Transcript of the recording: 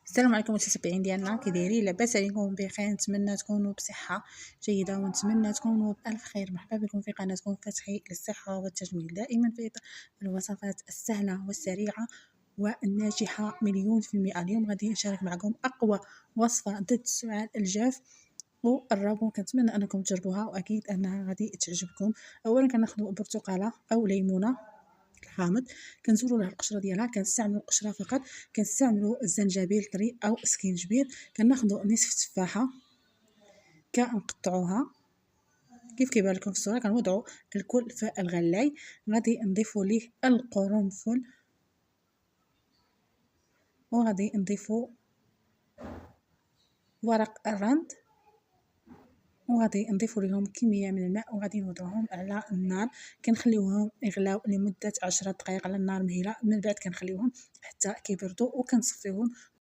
السلام عليكم المتابعين ديالنا، كي دايرين؟ لاباس عليكم؟ بخير؟ نتمنى تكونوا بصحه جيده ونتمنى تكونوا بالف خير. مرحبا بكم في قناتكم فتحي للصحه والتجميل، دائما في إطار الوصفات السهله والسريعه والناجحه مليون في المئة. اليوم غادي نشارك معكم اقوى وصفه ضد السعال الجاف والربو. كنتمنى انكم تجربوها واكيد انها غادي تعجبكم. اولا كناخذوا برتقاله او ليمونه الحامض، كنزولوا لها القشره ديالها، كنستعملوا القشره فقط. كنستعملوا الزنجبيل طري او سكينجبير. كناخذوا نصف تفاحه كنقطعوها كيف كيبان لكم في الصوره. كنوضعوا الكل في الغلاي، غادي نضيفوا ليه القرنفل وغادي نضيفوا ورق الرند وغادي نضيفوا لهم كميه من الماء وغادي نوضعوهم على النار. كنخليوهم يغلاو لمده 10 دقائق على النار مهيله. من بعد كنخليوهم حتى كيبردوا وكنصفيوهم